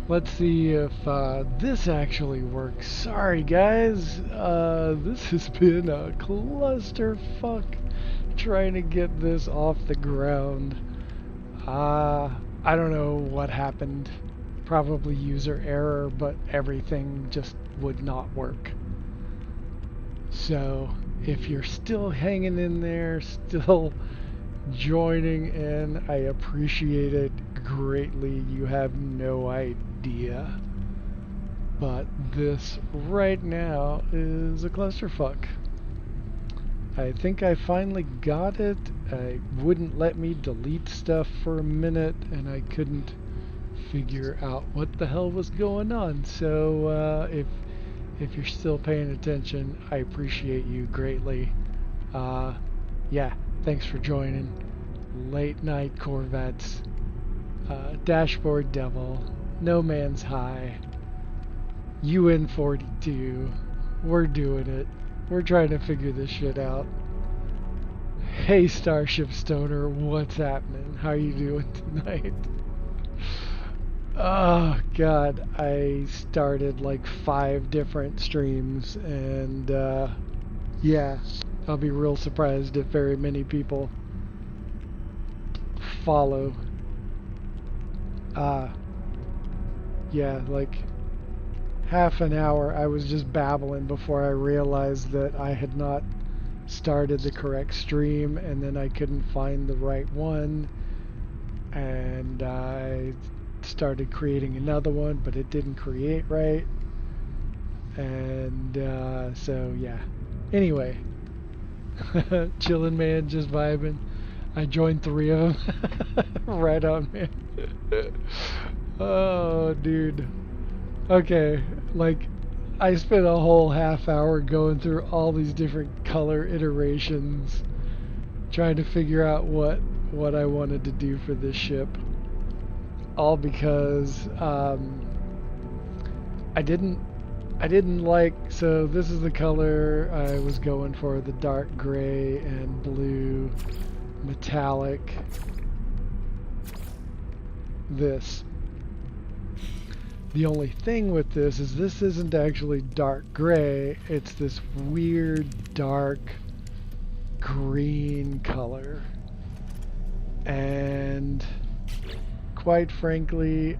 Let's see if this actually works. Sorry guys, this has been a clusterfuck trying to get this off the ground. I don't know what happened. Probably user error, but everything just would not work. So, if you're still hanging in there, still joining in, I appreciate it greatly. You have no idea. But this right now is a clusterfuck. I think I finally got it. I wouldn't let me delete stuff for a minute, and I couldn't figure out what the hell was going on. So if you're still paying attention, I appreciate you greatly. Yeah, thanks for joining. Late night Corvettes, Dashboard Devil, No Man's High, UN42. We're doing it. We're trying to figure this shit out. Hey Starship Stoner, what's happening? How you doing tonight? Oh god, I started like 5 different streams, and yeah, I'll be real surprised if very many people follow. Yeah, like half an hour I was just babbling before I realized that I had not started the correct stream, and then I couldn't find the right one, and I started creating another one, but it didn't create right, and so yeah. Anyway, chillin' man, just vibing. I joined 3 of them. Right on, man. Oh, dude. Okay, like, I spent a whole half hour going through all these different color iterations, trying to figure out what I wanted to do for this ship. All because I didn't like, so this is the color I was going for, the dark gray and blue metallic. This. The only thing with this is this isn't actually dark gray, it's this weird dark green color. And quite frankly,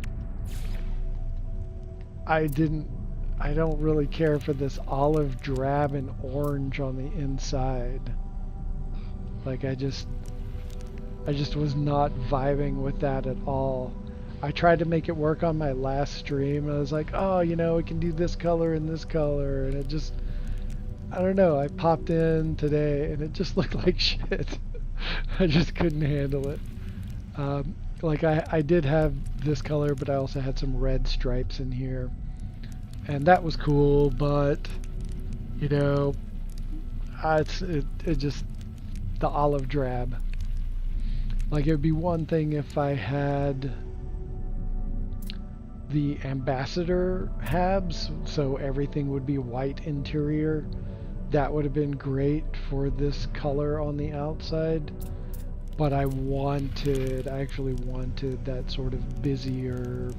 I don't really care for this olive drab and orange on the inside. Like I just was not vibing with that at all. I tried to make it work on my last stream. I was like, oh, you know, we can do this color and this color, and it just, I don't know, I popped in today and it just looked like shit. I just couldn't handle it. Like I did have this color, but I also had some red stripes in here, and that was cool, but you know, it just, the olive drab. Like, it would be one thing if I had the ambassador habs, so everything would be white interior. That would have been great for this color on the outside, but I actually wanted that sort of busier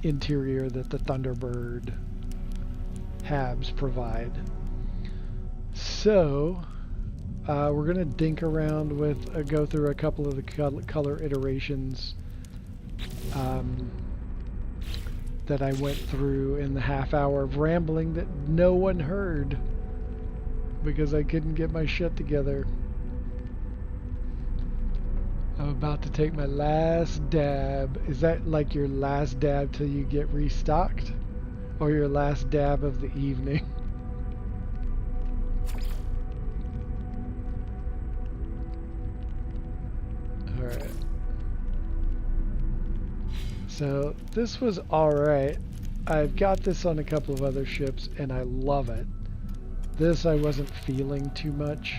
interior that the Thunderbird habs provide. So we're gonna dink around with go through a couple of the color iterations that I went through in the half hour of rambling that no one heard because I couldn't get my shit together. I'm about to take my last dab. Is that like your last dab till you get restocked? Or your last dab of the evening? Alright. So this was alright. I've got this on a couple of other ships and I love it. This I wasn't feeling too much.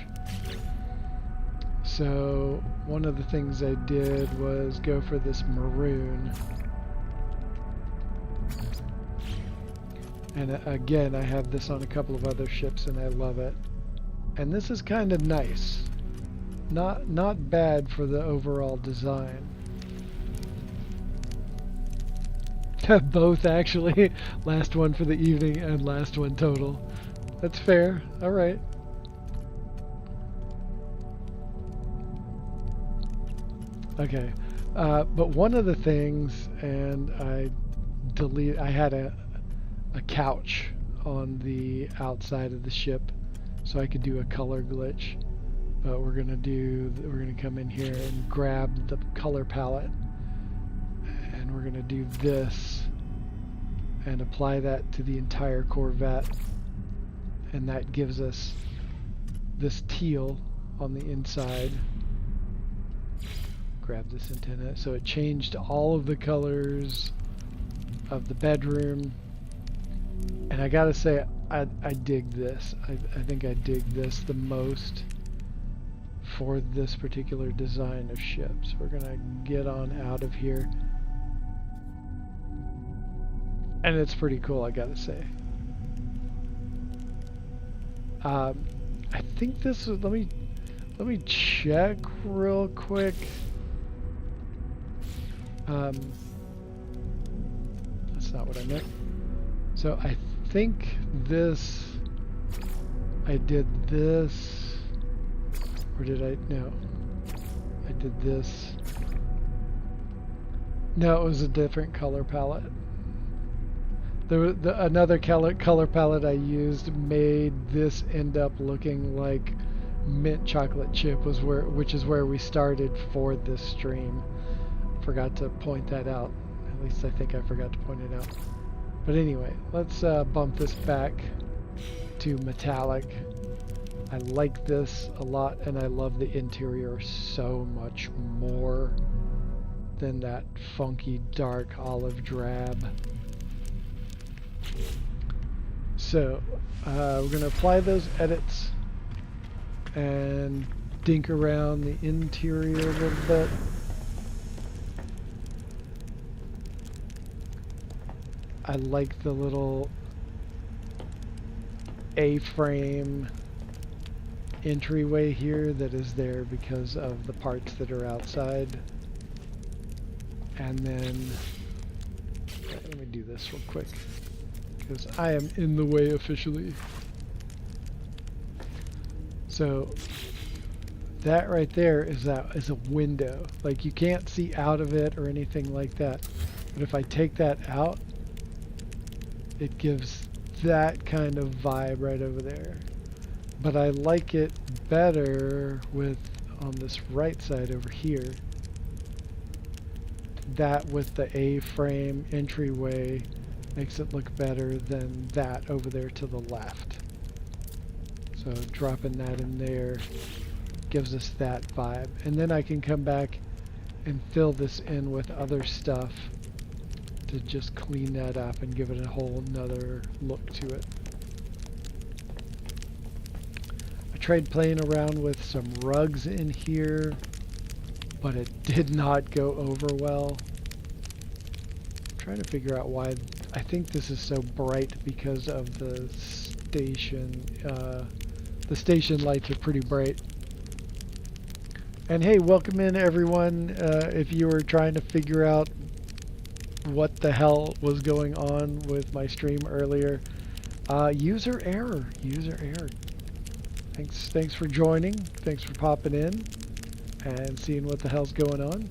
So one of the things I did was go for this maroon. And again, I have this on a couple of other ships and I love it. And this is kind of nice. Not bad for the overall design. Both actually. Last one for the evening and last one total. That's fair. All right. Okay. But one of the things, and I had a couch on the outside of the ship, so I could do a color glitch. But we're gonna come in here and grab the color palette, and we're gonna do this and apply that to the entire Corvette, and that gives us this teal on the inside. Grab this antenna. So it changed all of the colors of the bedroom, and I gotta say, I dig this. I think I dig this the most for this particular design of ships. We're gonna get on out of here, and it's pretty cool, I gotta say. I think this is, let me check real quick. That's not what I meant. So I think this, I did this, or did I? No, I did this. No, it was a different color palette. There was another color palette I used made this end up looking like mint chocolate chip, which is where we started for this stream. Forgot to point that out. At least I think I forgot to point it out. But anyway, let's bump this back to metallic. I like this a lot, and I love the interior so much more than that funky dark olive drab. So we're going to apply those edits and dink around the interior a little bit. I like the little A-frame entryway here that is there because of the parts that are outside. And then, let me do this real quick, because I am in the way officially. So that right there is a window. Like, you can't see out of it or anything like that. But if I take that out, it gives that kind of vibe right over there. But I like it better with, on this right side over here, that with the A-frame entryway makes it look better than that over there to the left. So dropping that in there gives us that vibe. And then I can come back and fill this in with other stuff to just clean that up and give it a whole nother look to it. I tried playing around with some rugs in here, but it did not go over well. I'm trying to figure out why. I think this is so bright because of the station. The station lights are pretty bright. And hey, welcome in everyone. If you were trying to figure out what the hell was going on with my stream earlier, user error. Thanks for joining. Thanks for popping in and seeing what the hell's going on.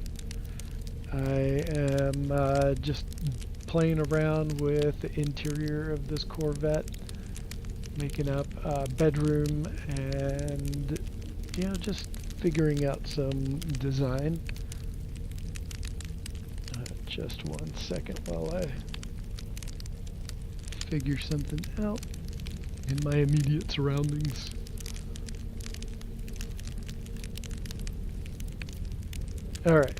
I am just playing around with the interior of this Corvette, making up a bedroom, and just figuring out some design. Just 1 second while I figure something out in my immediate surroundings. Alright.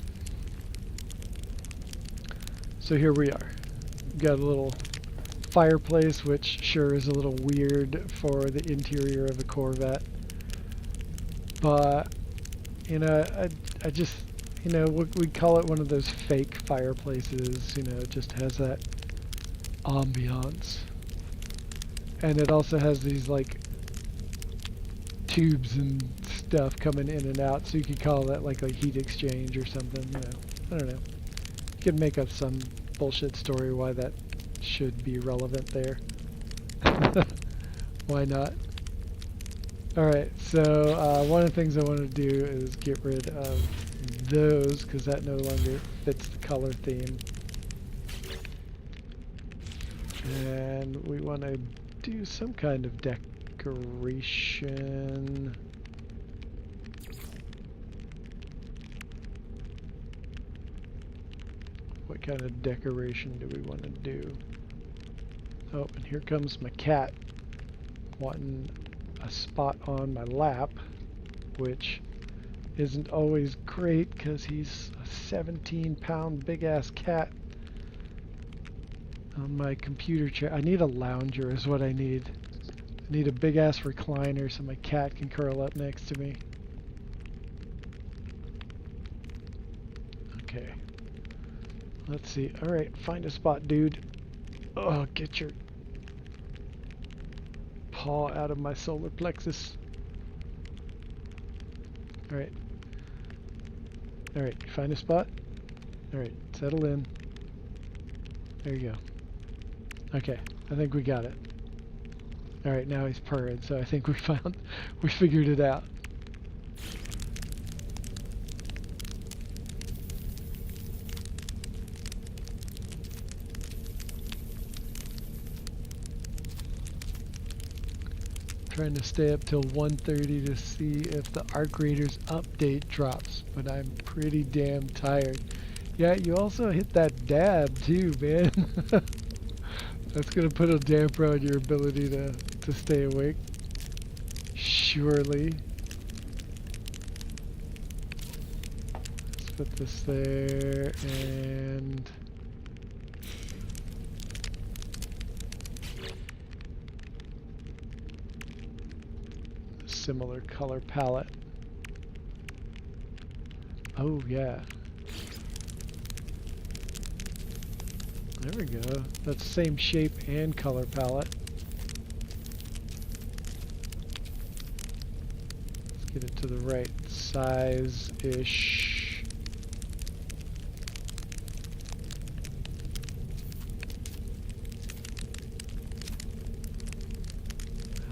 So here we are. Got a little fireplace, which sure is a little weird for the interior of a Corvette. But, I just, we call it one of those fake fireplaces, it just has that ambiance. And it also has these, like, tubes and stuff coming in and out, so you could call that like a heat exchange or something, I don't know. You could make up some bullshit story why that should be relevant there. Why not? Alright, so one of the things I want to do is get rid of those because that no longer fits the color theme. And we want to do some kind of decoration. What kind of decoration do we want to do? Oh, and here comes my cat wanting a spot on my lap, which isn't always great because he's a 17-pound big-ass cat on my computer chair. I need a lounger is what I need. I need a big-ass recliner so my cat can curl up next to me. Okay. Let's see. Alright, find a spot, dude. Oh, get your paw out of my solar plexus. Alright. Alright, find a spot. Alright, settle in. There you go. Okay, I think we got it. Alright, now he's purring, so I think we figured it out. Trying to stay up till 1:30 to see if the Arc Raiders update drops, but I'm pretty damn tired. Yeah, you also hit that dab too, man. That's gonna put a damper on your ability to stay awake. Surely. Let's put this there and similar color palette. Oh yeah. There we go. That's same shape and color palette. Let's get it to the right size-ish.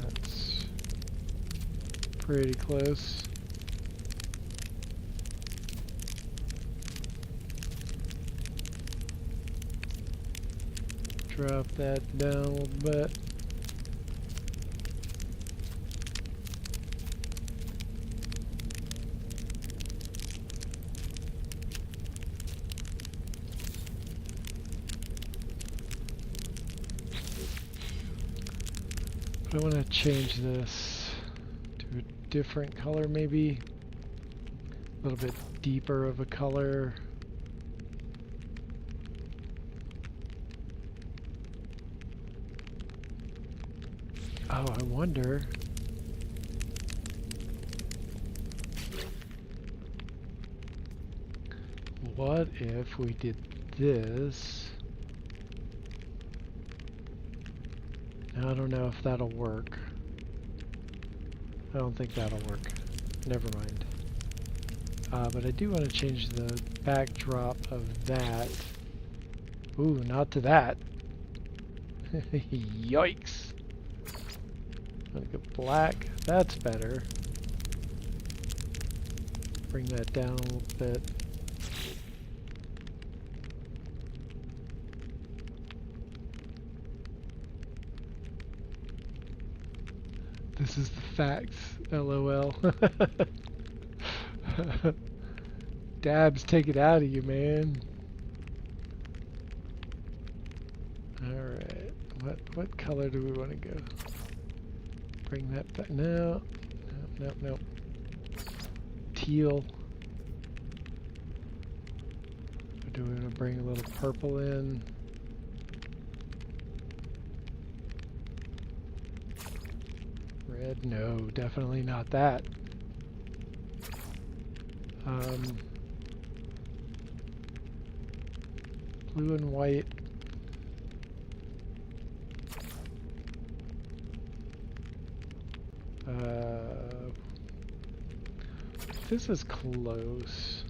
That's pretty close. Drop that down a little bit. But I want to change this to a different color, maybe a little bit deeper of a color. Oh, I wonder. What if we did this? Now, I don't know if that'll work. I don't think that'll work. Never mind. But I do want to change the backdrop of that. Ooh, not to that. Yikes. Like a black, that's better. Bring that down a little bit. This is the facts, LOL. Dabs, take it out of you, man. Alright, what color do we want to go? Bring that back. No. No. Teal. Or do we want to bring a little purple in? Red? No, definitely not that. Blue and white. This is close.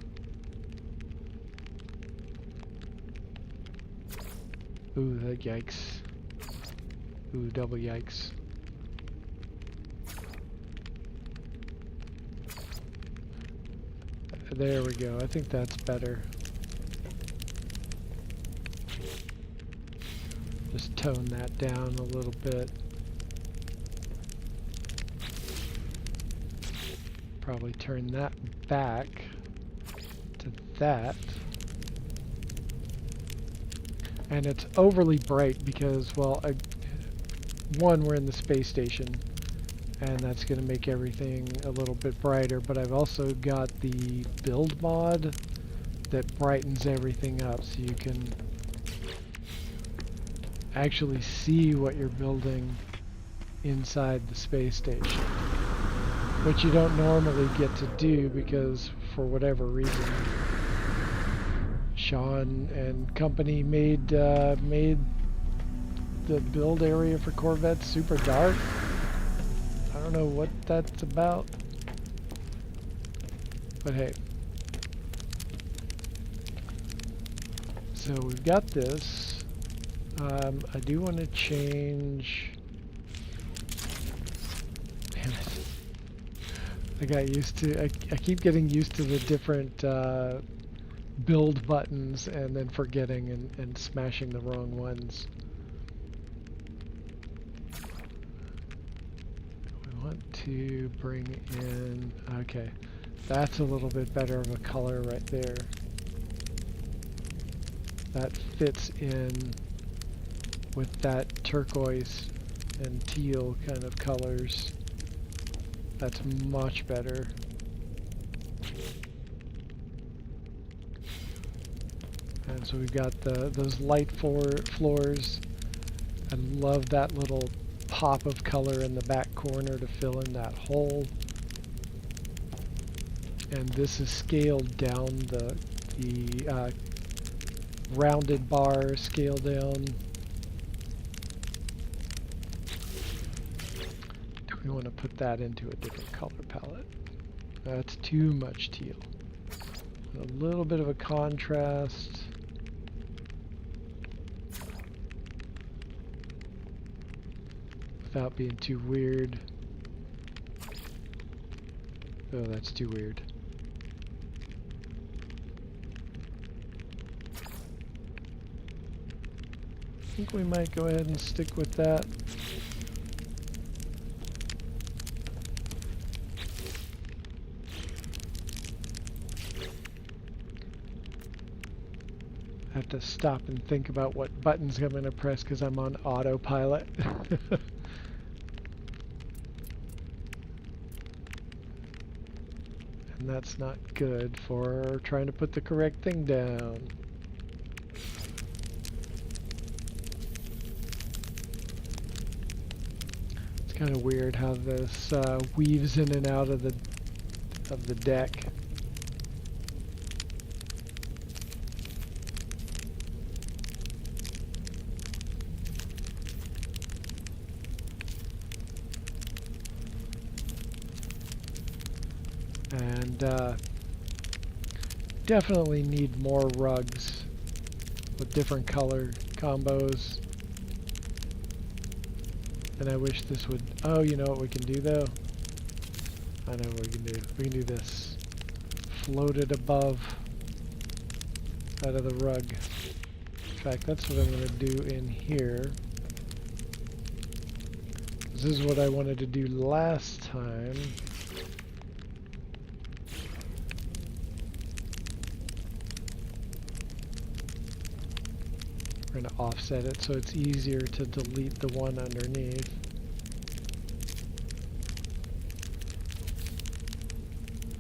Ooh, that yikes. Ooh, double yikes. There we go. I think that's better. Just tone that down a little bit. Probably turn that back to that. And it's overly bright because, well, one, we're in the space station, and that's going to make everything a little bit brighter, but I've also got the build mod that brightens everything up so you can actually see what you're building inside the space station, which you don't normally get to do because for whatever reason Sean and company made made the build area for Corvette super dark. I don't know what that's about, but hey. So we've got this. I do want to change. Damn it. I got used to, I keep getting used to the different build buttons and then forgetting and smashing the wrong ones. We want to bring in, okay, that's a little bit better of a color right there. That fits in with that turquoise and teal kind of colors. That's much better. And so we've got those light floors. I love that little pop of color in the back corner to fill in that hole. And this is scaled down, the rounded bar scale down. Do we want to put that into a different color palette? That's too much teal. A little bit of a contrast. Without being too weird. Oh, that's too weird. I think we might go ahead and stick with that. I have to stop and think about what buttons I'm going to press because I'm on autopilot. And that's not good for trying to put the correct thing down. It's kind of weird how this weaves in and out of the deck. And definitely need more rugs with different color combos. And I wish this would, oh, you know what we can do though? I know what we can do. We can do this. Float it above out of the rug. In fact, that's what I'm going to do in here. This is what I wanted to do last time. We're going to offset it so it's easier to delete the one underneath.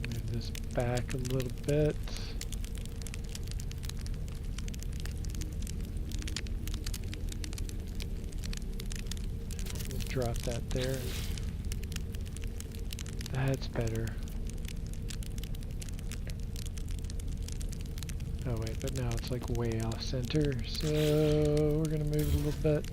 Move this back a little bit. We'll drop that there. That's better. Oh wait, but now it's like way off center, so we're gonna move it a little bit.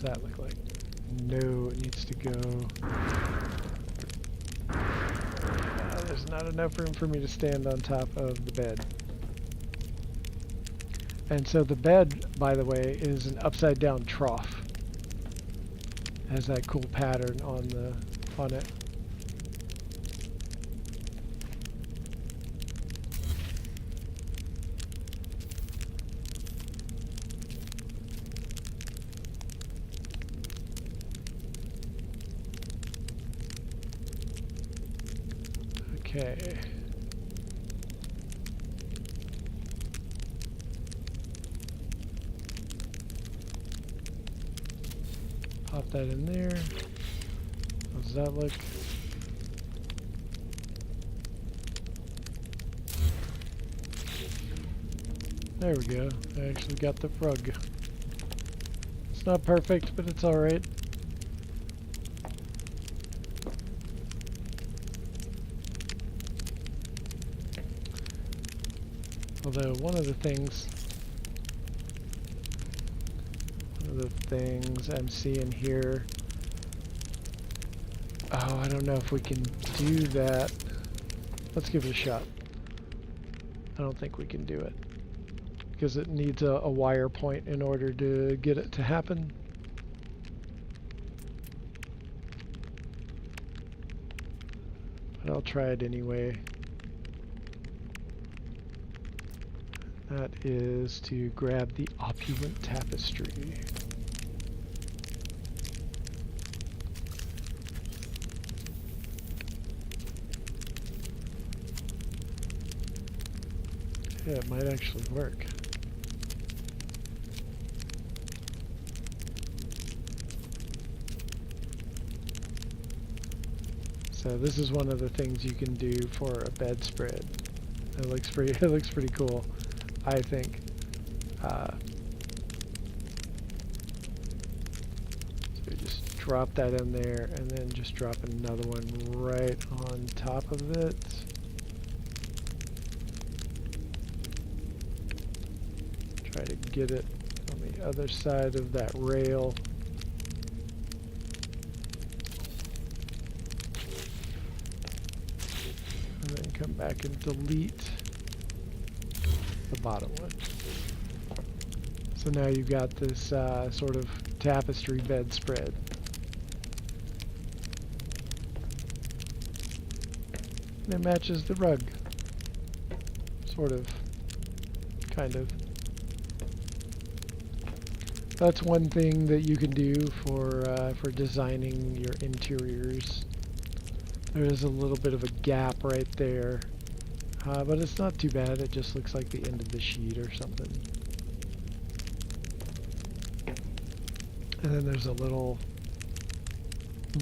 that look like? No, it needs to go. There's not enough room for me to stand on top of the bed. And so the bed, by the way, is an upside down trough. Has that cool pattern on it. Okay. Pop that in there. How does that look? There we go. I actually got the rug. It's not perfect, but it's alright. Although one of the things I'm seeing here, oh, I don't know if we can do that. Let's give it a shot. I don't think we can do it because it needs a wire point in order to get it to happen. But I'll try it anyway. That is to grab the opulent tapestry. Yeah, it might actually work. So this is one of the things you can do for a bedspread. It looks pretty cool, I think. So just drop that in there and then just drop another one right on top of it. Try to get it on the other side of that rail. And then come back and delete the bottom one. So now you've got this sort of tapestry bedspread. And it matches the rug. Sort of. Kind of. That's one thing that you can do for designing your interiors. There is a little bit of a gap right there, but it's not too bad. It just looks like the end of the sheet or something. And then there's a little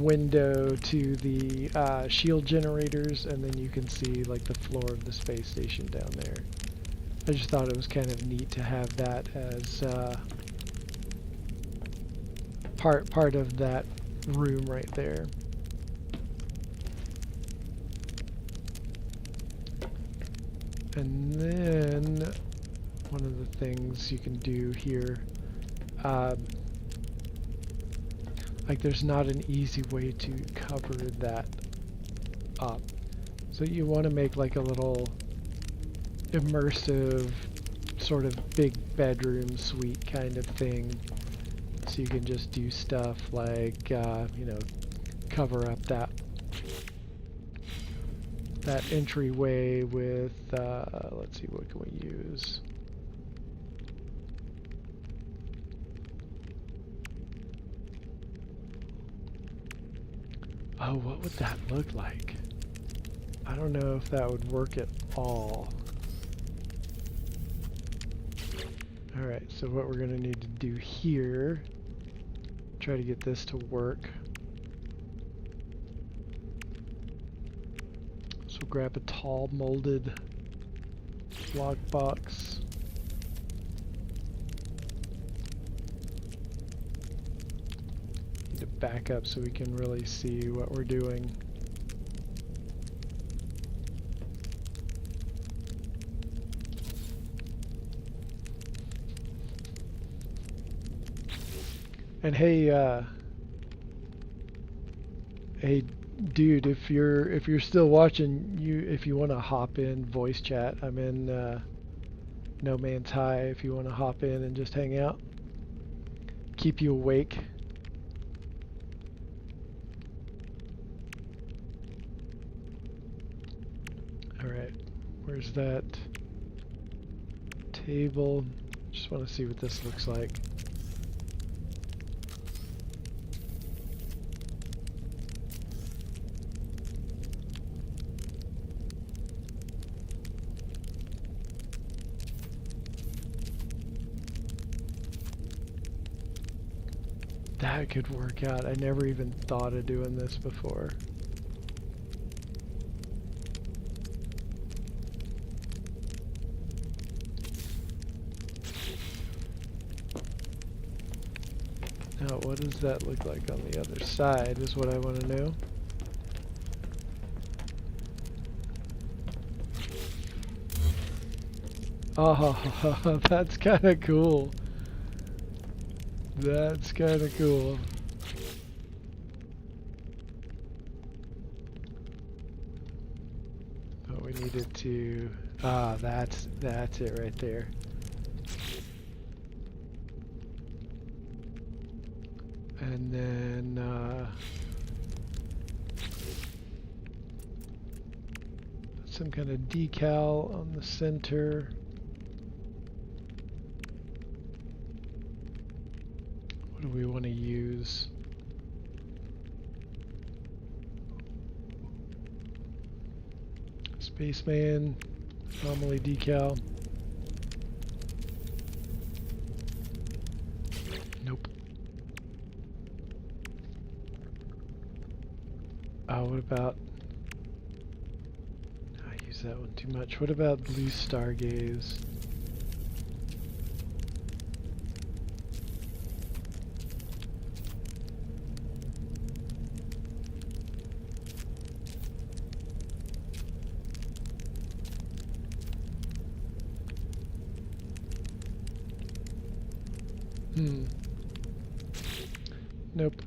window to the shield generators, and then you can see like the floor of the space station down there. I just thought it was kind of neat to have that as part of that room right there. And then one of the things you can do here, like there's not an easy way to cover that up. So you want to make like a little immersive sort of big bedroom suite kind of thing. So you can just do stuff like, you know, cover up that entryway with, let's see, what can we use? Oh, what would that look like? I don't know if that would work at all. Alright, so what we're going to need to do here, try to get this to work. So grab a tall molded block box. Need to back up so we can really see what we're doing. And hey, hey, dude, if you're still watching, if you want to hop in voice chat, I'm in No Man's High. If you want to hop in and just hang out, keep you awake. All right, where's that table? Just want to see what this looks like. That could work out. I never even thought of doing this before. Now, what does that look like on the other side is what I want to know. Oh, that's kind of cool. That's kind of cool. But we needed to... Ah, that's it right there. And then some kind of decal on the center. What do we want to use? Spaceman, anomaly decal. Nope. What about... I use that one too much. What about blue stargaze? Nope.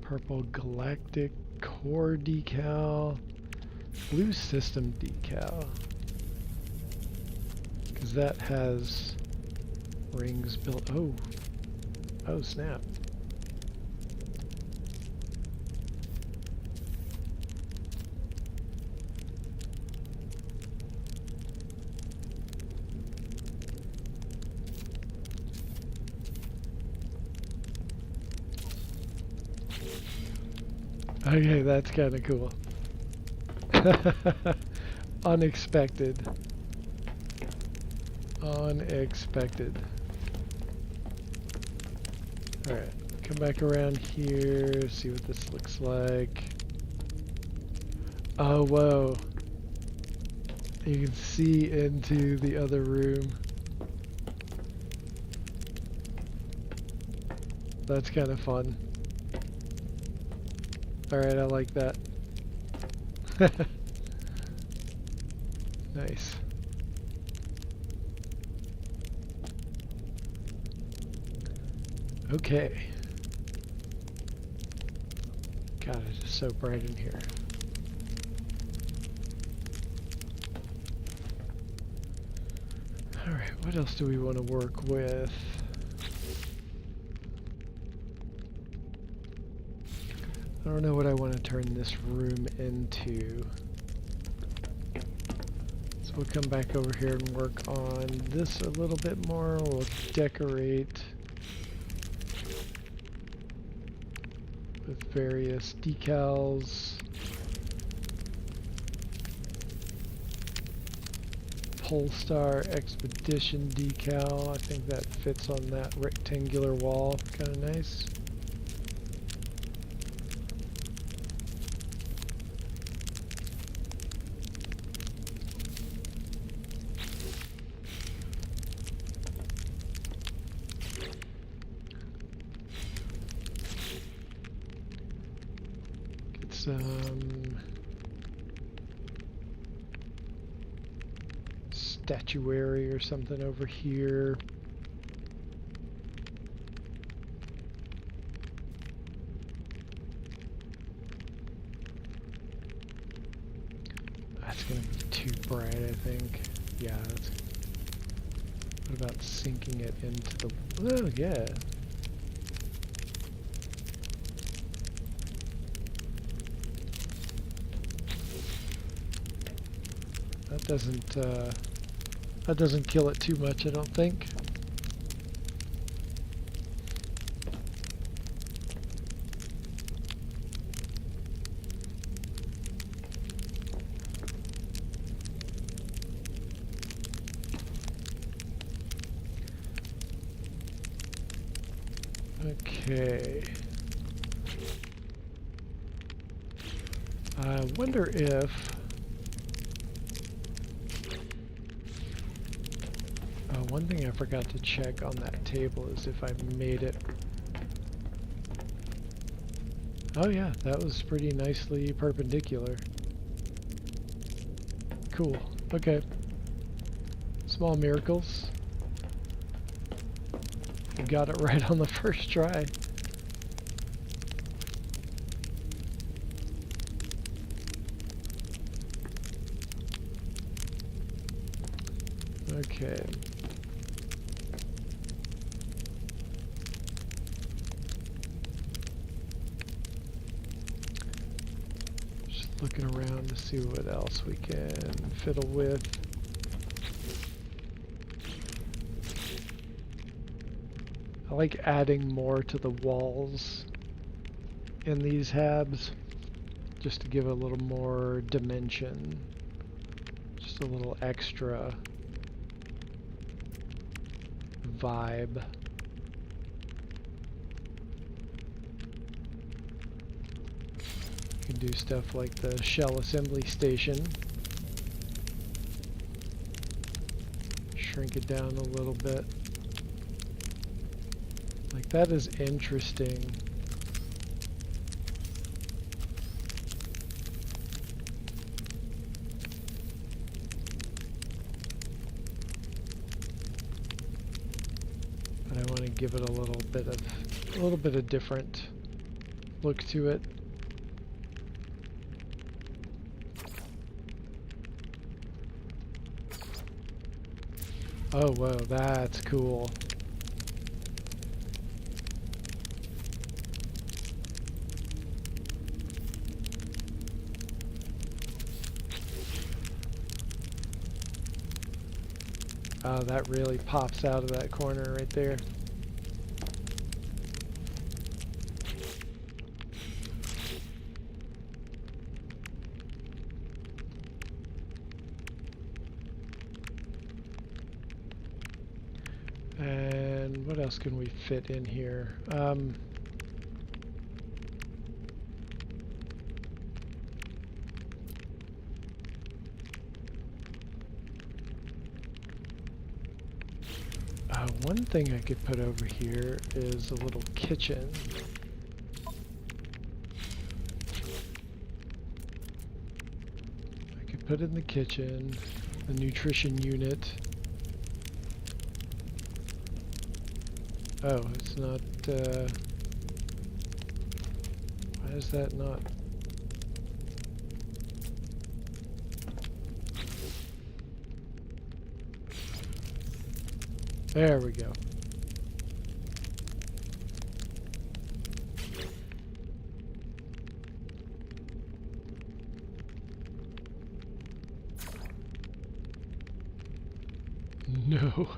Purple galactic core decal. Blue system decal. Because that has rings built. Oh. Oh, snap. Okay, that's kind of cool. Unexpected. Unexpected. Alright, come back around here, see what this looks like. Oh, whoa. You can see into the other room. That's kind of fun. Alright, I like that. Nice. Okay. God, it is so bright in here. Alright, what else do we want to work with? I don't know what I want to turn this room into. So we'll come back over here and work on this a little bit more. We'll decorate with various decals. Polestar Expedition decal. I think that fits on that rectangular wall. Kind of nice. Statuary or something over here. gonna be too bright, I think. Yeah, that's... What about sinking it into the... Oh, yeah. That doesn't kill it too much, I don't think. Okay. I wonder if... one thing I forgot to check on that table is if I made it... Oh yeah, that was pretty nicely perpendicular. Cool. Okay. Small miracles. You got it right on the first try. Okay. Just looking around to see what else we can fiddle with. I like adding more to the walls in these habs, just to give a little more dimension, just a little extra vibe. You can do stuff like the shell assembly station. Shrink it down a little bit. Like, that is interesting. But I want to give it a little bit of different look to it. Oh, whoa, that's cool. Oh, that really pops out of that corner right there. And what else can we fit in here? One thing I could put over here is a little kitchen. I could put in the kitchen, the nutrition unit. Oh, it's not, why is that not? There we go. No.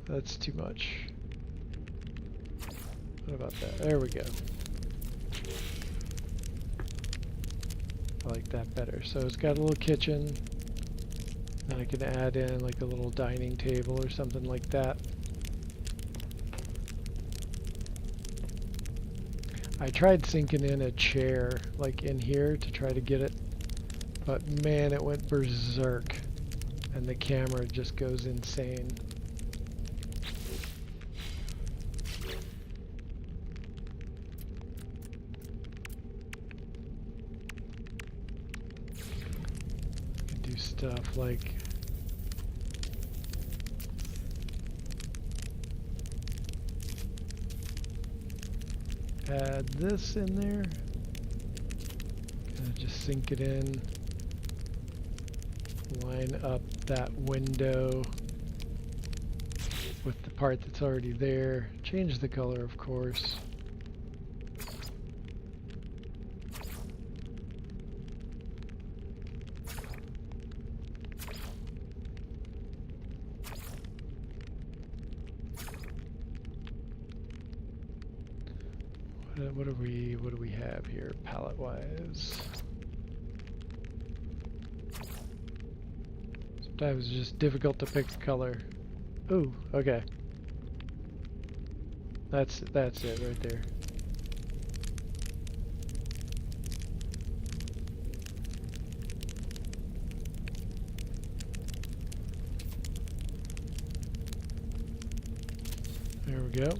That's too much. What about that? There we go. I like that better. So it's got a little kitchen. And I can add in like a little dining table or something like that. I tried sinking in a chair like in here to try to get it, but man, it went berserk and the camera just goes insane. Do stuff like add this in there. just sink it in. Line up that window with the part that's already there. Change the color, of course. What do we have here palette wise? Sometimes it's just difficult to pick a color. Ooh, okay. That's it right there. There we go.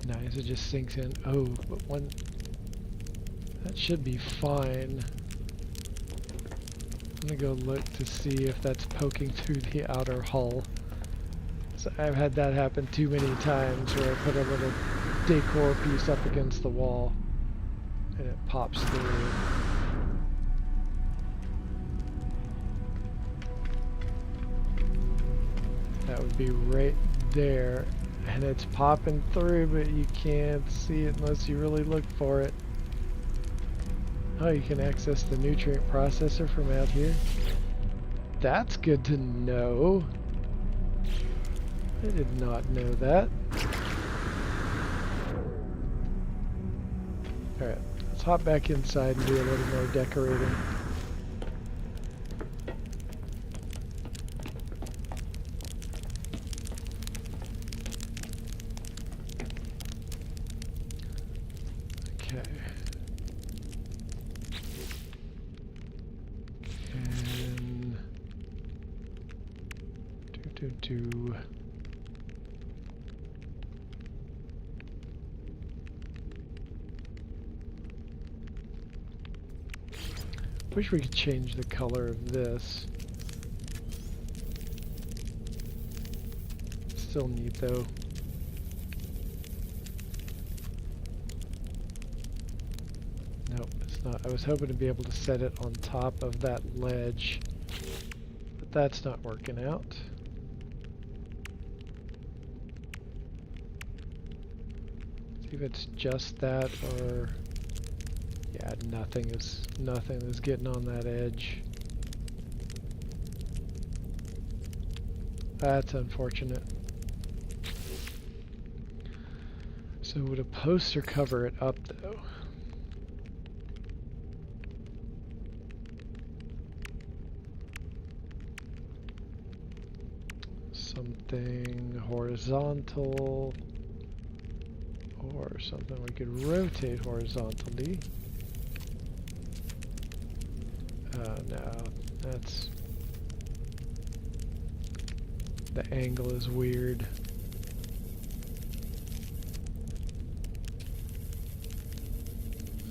Nice, it just sinks in. Oh, but one... That should be fine. I'm gonna go look to see if that's poking through the outer hull. So I've had that happen too many times where I put a little decor piece up against the wall and it pops through. That would be right there. And it's popping through, but you can't see it unless you really look for it. Oh, you can access the nutrient processor from out here. That's good to know. I did not know that. Alright, let's hop back inside and do a little more decorating. Wish we could change the color of this. Still neat though. Nope, it's not. I was hoping to be able to set it on top of that ledge, but that's not working out. See if it's just that or... Yeah, nothing is getting on that edge. That's unfortunate. So would a poster cover it up though? Something horizontal or something we could rotate horizontally. No, that's... The angle is weird.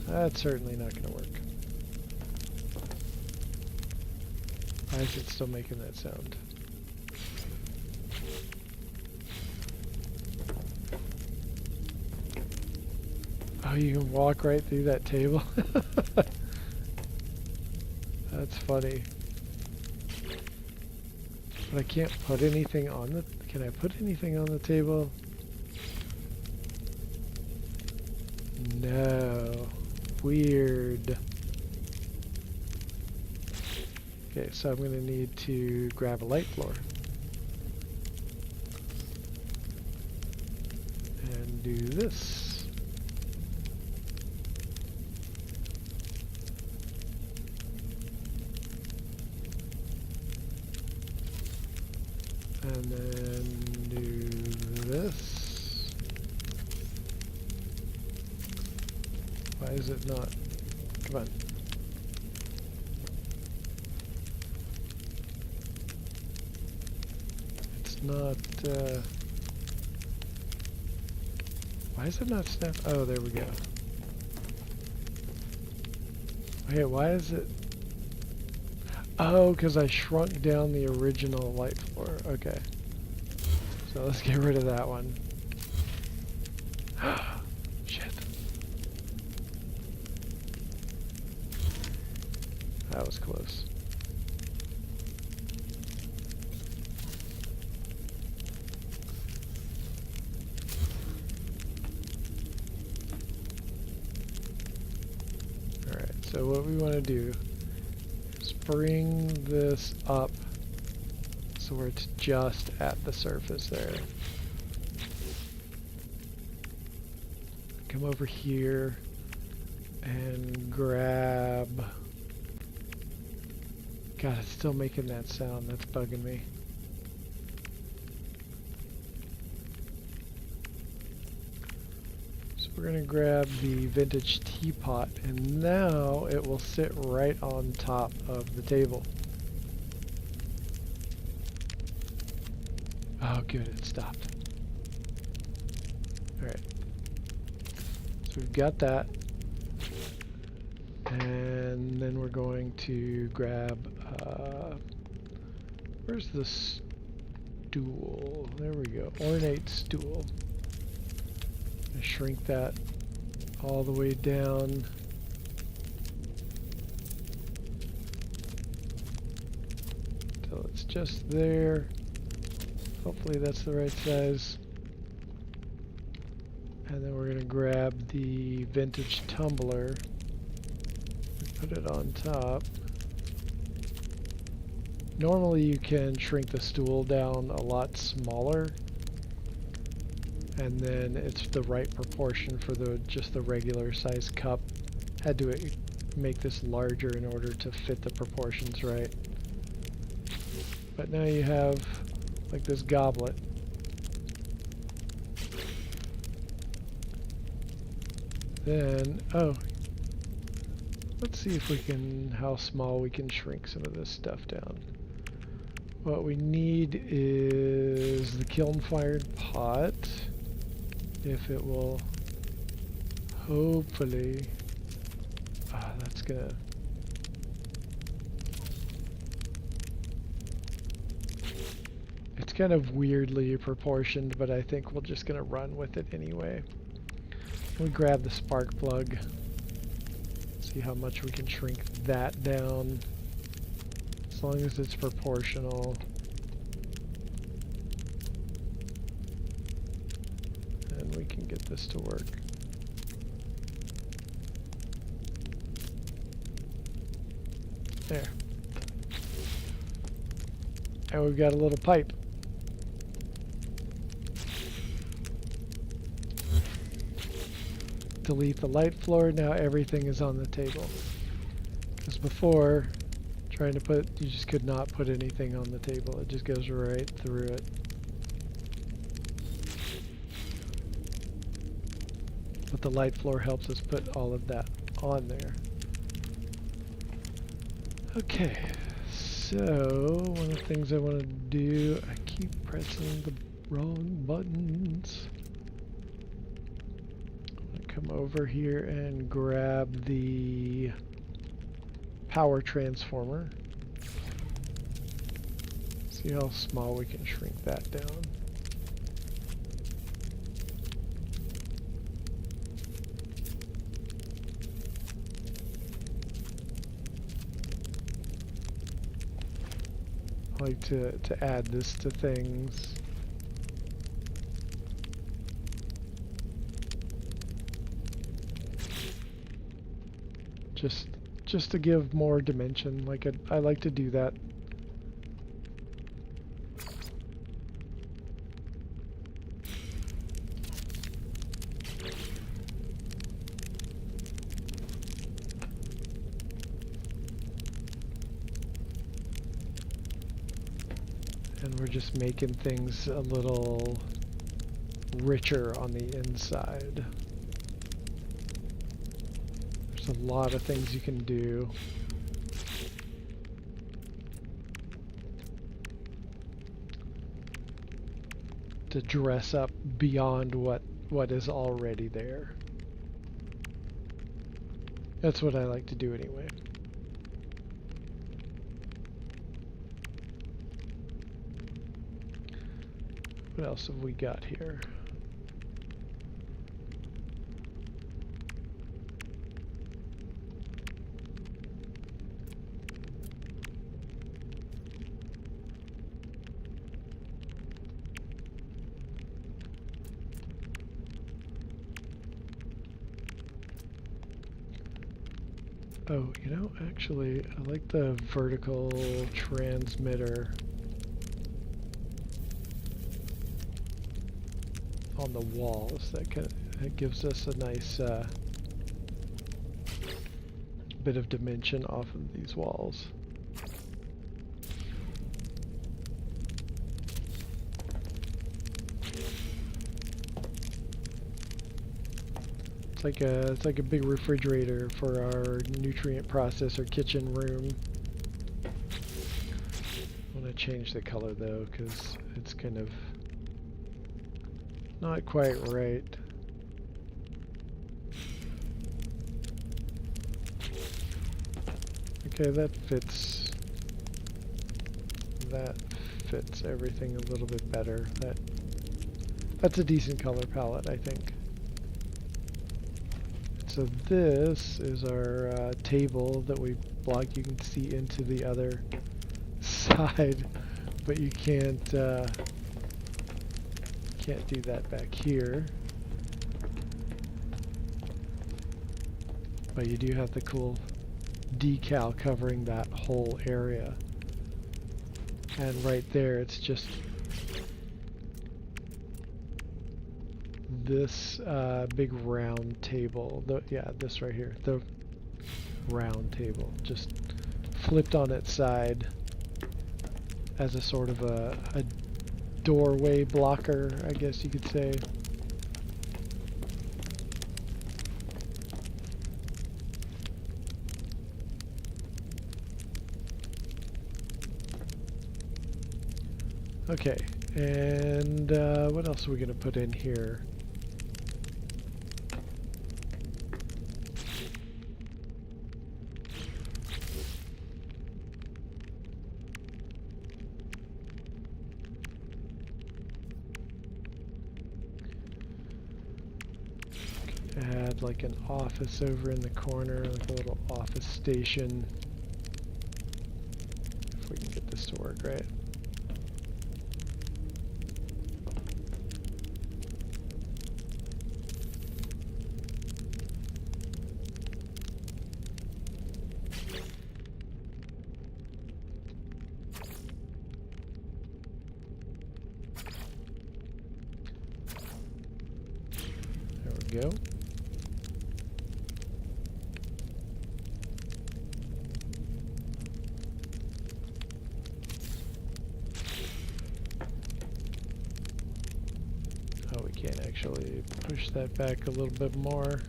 That's certainly not going to work. Why is it still making that sound? Oh, you can walk right through that table? That's funny. But I can't put anything on the... Can I put anything on the table? No. Weird. Okay, so I'm going to need to grab a light floor. And do this. And then do this. Why is it not? Come on. It's not, why is it not snap? Oh, there we go. Okay, why is it? Oh, because I shrunk down the original light floor. Okay. So let's get rid of that one. Shit. that was close. Alright, so what we want to do is bring this up so where it's just at the surface there. Come over here and grab... God, it's still making that sound. That's bugging me. So we're going to grab the vintage teapot, and now it will sit right on top of the table. Oh, good, it stopped. Alright. So we've got that. And then we're going to grab, where's the stool? There we go, ornate stool. And shrink that all the way down. Till it's just there. Hopefully that's the right size. And then we're going to grab the vintage tumbler. Put it on top. Normally you can shrink the stool down a lot smaller, and then it's the right proportion for just the regular size cup. Had to make this larger in order to fit the proportions right. But now you have like this goblet. Then, oh, let's see if we can, how small we can shrink some of this stuff down. What we need is the kiln-fired pot, if it will, hopefully, that's gonna, it's kind of weirdly proportioned, but I think we're just gonna run with it anyway. We grab the spark plug. See how much we can shrink that down, as long as it's proportional. And we can get this to work. There. And we've got a little pipe. Delete the light floor, now everything is on the table. Because before, trying to put, you just could not put anything on the table. It just goes right through it. But the light floor helps us put all of that on there. Okay, so one of the things I want to do, I keep pressing the wrong buttons. Come over here and grab the power transformer. See how small we can shrink that down. I like to add this to things. Just to give more dimension, like I like to do that. And we're just making things a little richer on the inside. There's a lot of things you can do. To dress up beyond what is already there. That's what I like to do anyway. What else have we got here? Oh, you know, actually, I like the vertical transmitter on the walls. That gives us a nice bit of dimension off of these walls. It's like a big refrigerator for our nutrient processor kitchen room. I want to change the color though, because it's kind of not quite right. Okay, that fits. That fits everything a little bit better. That's a decent color palette, I think. So this is our table that we block. You can see into the other side, but you can't do that back here. But you do have the cool decal covering that whole area. And right there, it's just this big round table. This right here, the round table, just flipped on its side as a sort of a doorway blocker, I guess you could say. Okay, and what else are we going to put in here? Add like an office over in the corner, like a little office station. If we can get this to work right. There we go. Oh, we can't actually push that back a little bit more.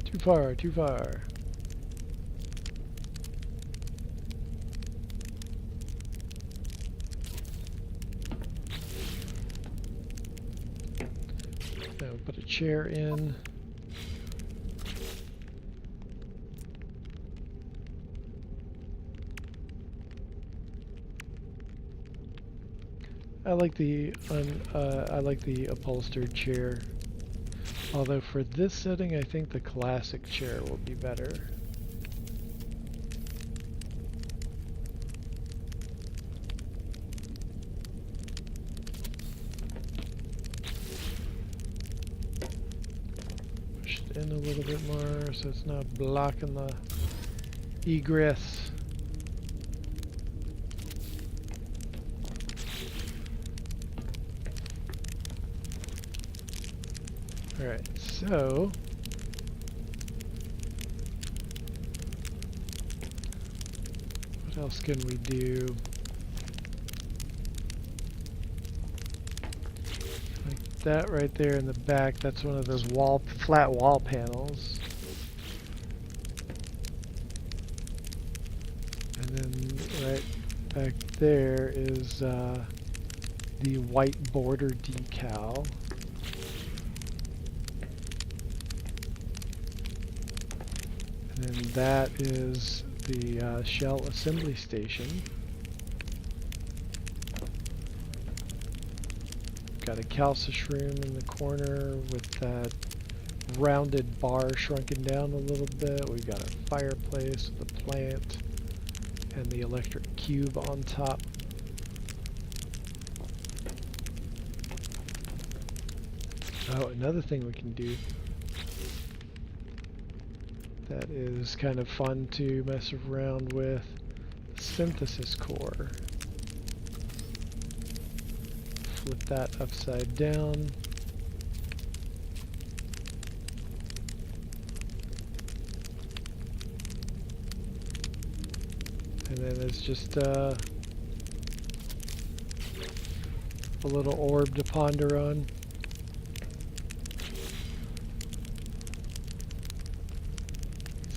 Too far, too far. Now put a chair in. I like the upholstered chair. Although for this setting, I think the classic chair will be better. Push it in a little bit more so it's not blocking the egress. Alright, so what else can we do? Like that right there in the back, that's one of those flat wall panels. And then right back there is the white border decal. And that is the shell assembly station. Got a calcium room in the corner with that rounded bar shrunken down a little bit. We've got a fireplace with a plant and the electric cube on top. Oh, another thing we can do that is kind of fun to mess around with. Synthesis core. Flip that upside down. And then there's just a little orb to ponder on.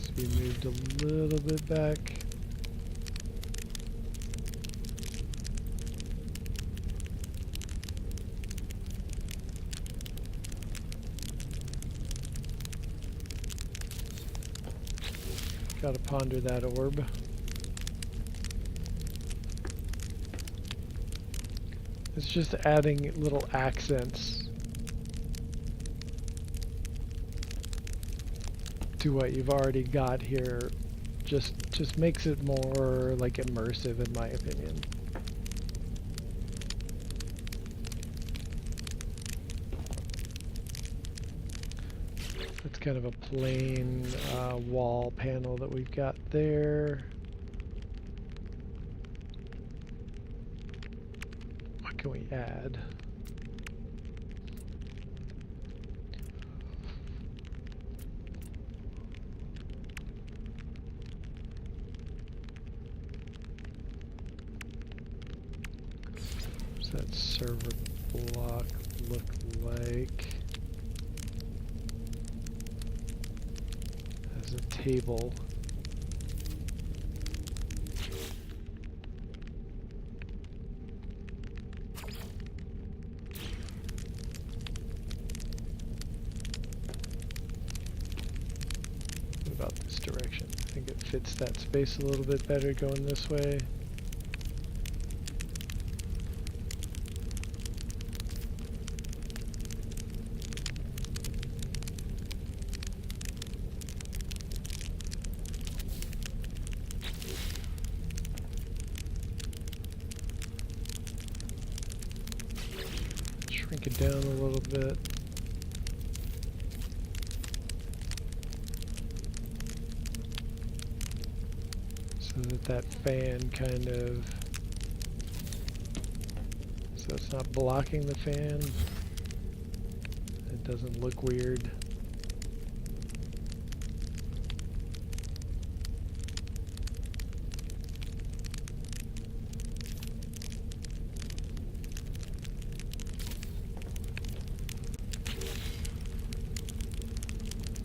So we moved a little bit back. Gotta ponder that orb. It's just adding little accents to what you've already got here. Just makes it more like immersive, in my opinion. That's kind of a plain wall panel that we've got there. What can we add? What's that server block look like? As a table. What about this direction? I think it fits that space a little bit better going this way. Shrink it down a little bit. So that fan kind of, so it's not blocking the fan. It doesn't look weird.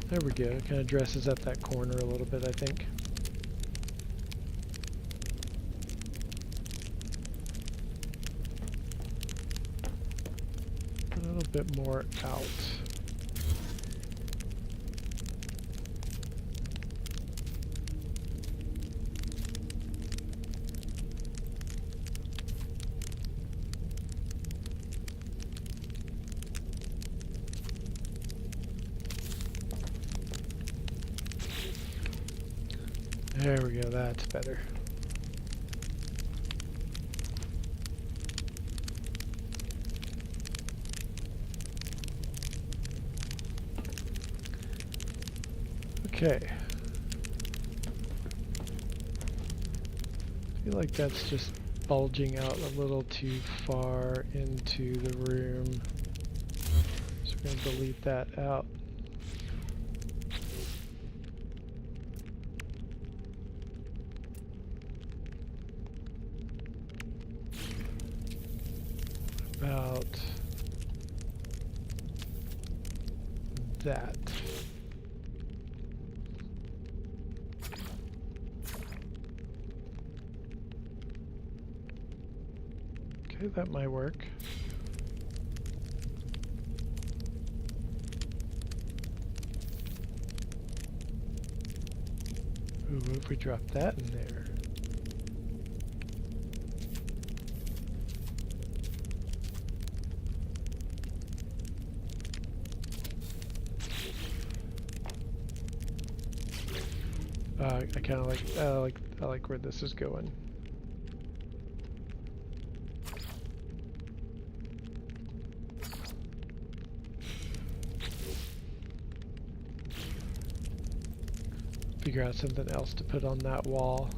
There we go. It kind of dresses up that corner a little bit, I think. A little bit more out. There we go, that's better. Okay. I feel like that's just bulging out a little too far into the room. So we're going to delete that out. About that. Okay, that might work. Ooh, what if we drop that in there? I kind of I like where this is going. figure out something else to put on that wall.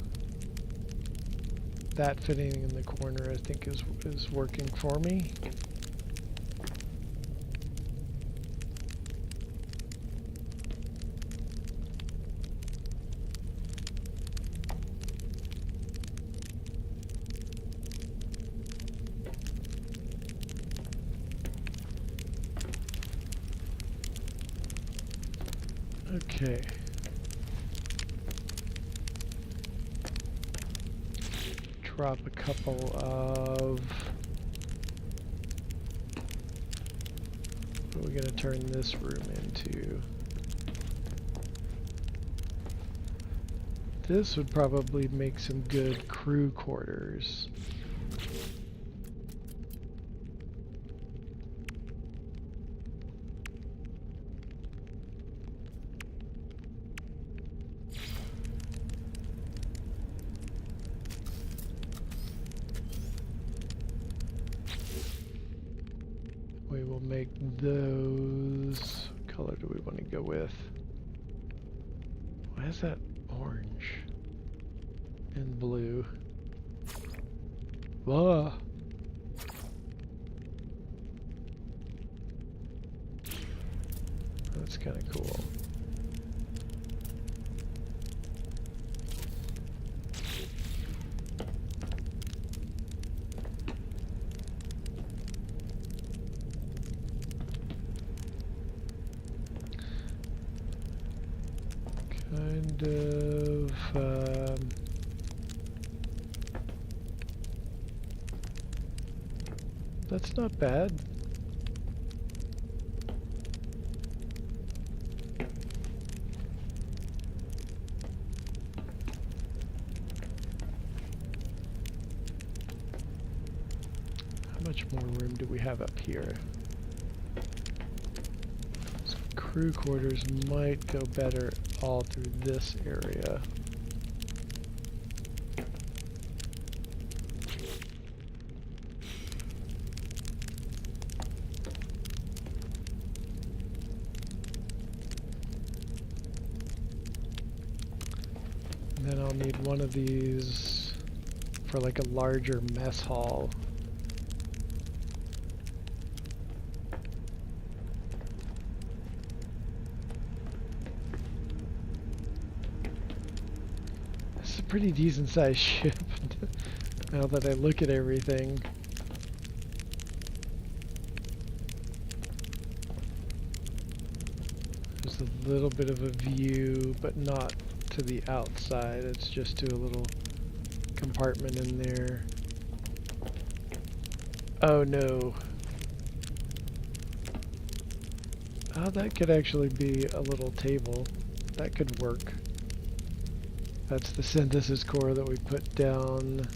That fitting in the corner I think is working for me. Okay. Drop a couple of... What are we going to turn this room into? This would probably make some good crew quarters. We will make those. What color do we want to go with? Why is that orange and blue? Whoa. That's kind of cool. Kind of, that's not bad. How much more room do we have up here? So crew quarters might go better all through this area. And then I'll need one of these for like a larger mess hall. Pretty decent sized ship now that I look at everything. There's a little bit of a view, but not to the outside. It's just to a little compartment in there. Oh no. Oh, that could actually be a little table. That could work. That's the synthesis core that we put down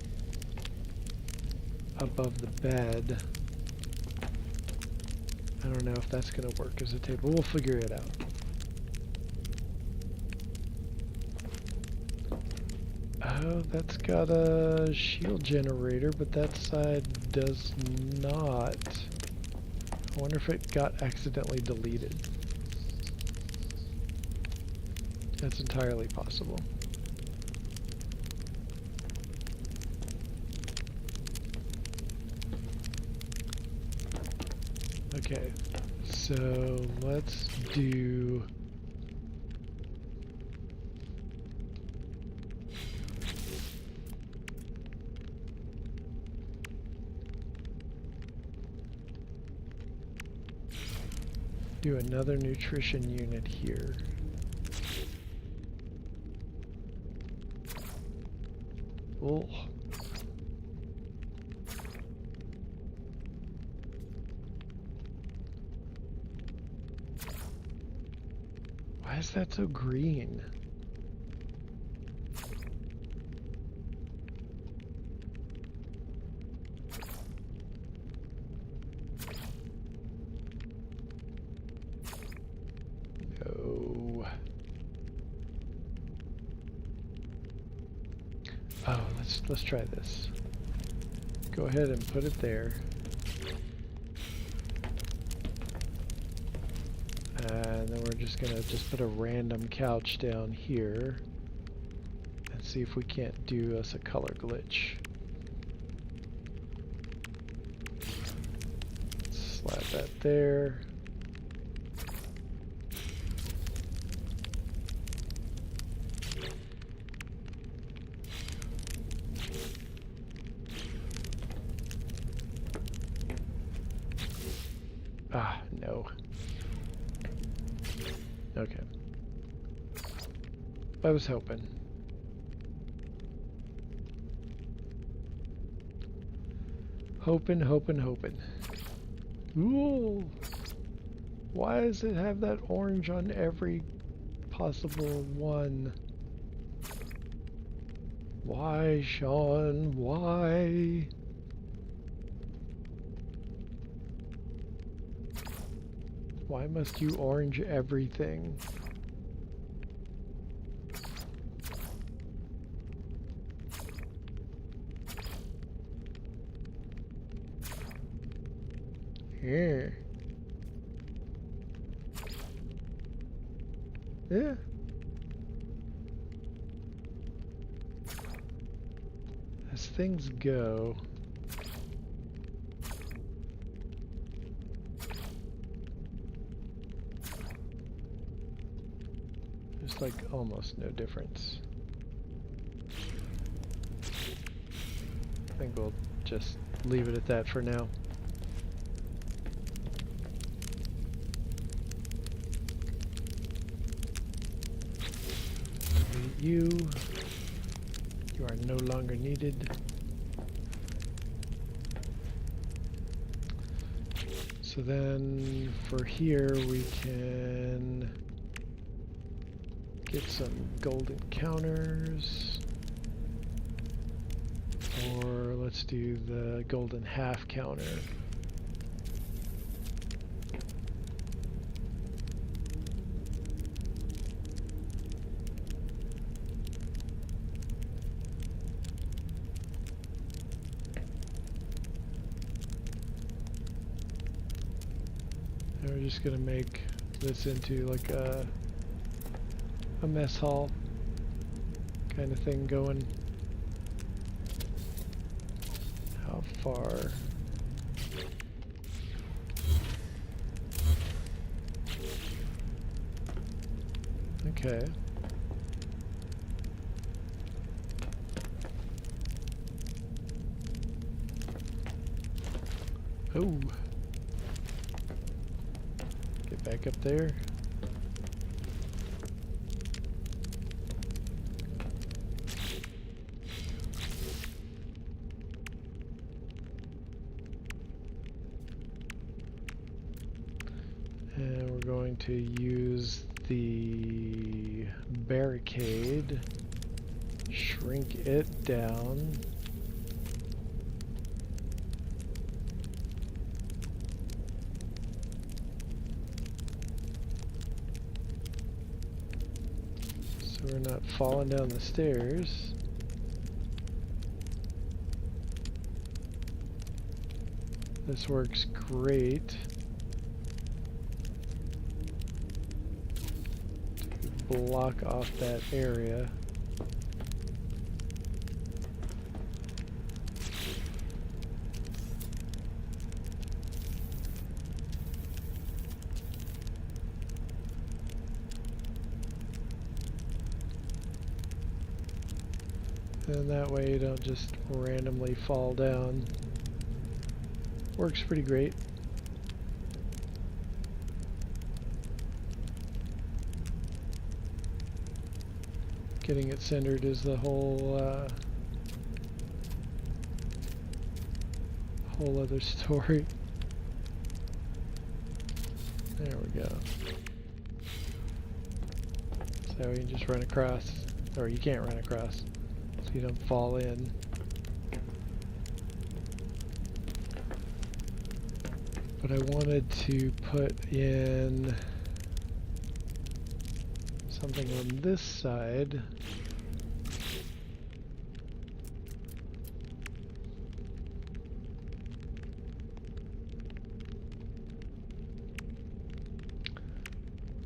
above the bed. I don't know if that's going to work as a table. We'll figure it out. Oh, that's got a shield generator, but that side does not. I wonder if it got accidentally deleted. That's entirely possible. Okay, so let's do another nutrition unit here. Oh. Why is that so green? No. Oh, let's try this. Go ahead and put it there. And And then we're just gonna put a random couch down here and see if we can't do us a color glitch. Slap that there. Ah, no. Okay. I was hoping. Hoping. Ooh! Why does it have that orange on every possible one? Why, Sean? Why? Why must you orange everything? Here. Yeah. As things go, there's like almost no difference. I think we'll just leave it at that for now. You are no longer needed. So then for here we can get some golden counters, or let's do the golden half counter. And we're just gonna make this into like a mess hall kind of thing going. How far? Okay. Oh. Get back up there. And we're going to use the barricade, shrink it down. So we're not falling down the stairs. This works great. Block off that area. And that way you don't just randomly fall down. Works pretty great. Getting it centered is the whole other story. There we go. So you can just run across, or you can't run across, so you don't fall in. But I wanted to put in something on this side.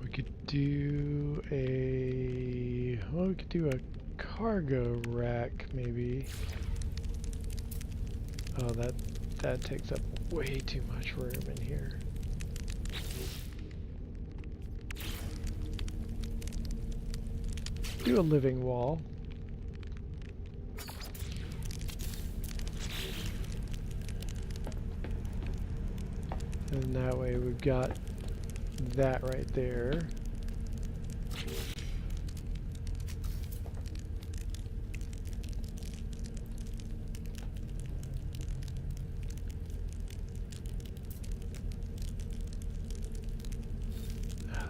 We could do we could do a cargo rack maybe. Oh, that takes up way too much room in here. Do a living wall. And that way we've got that right there.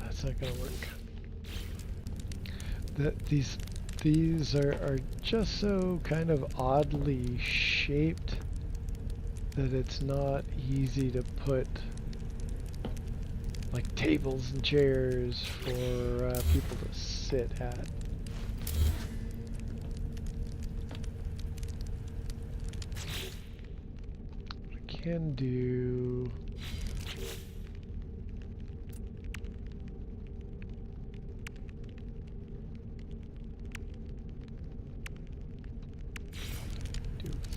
That's not gonna work. These are just so kind of oddly shaped that it's not easy to put like tables and chairs for people to sit at. I can do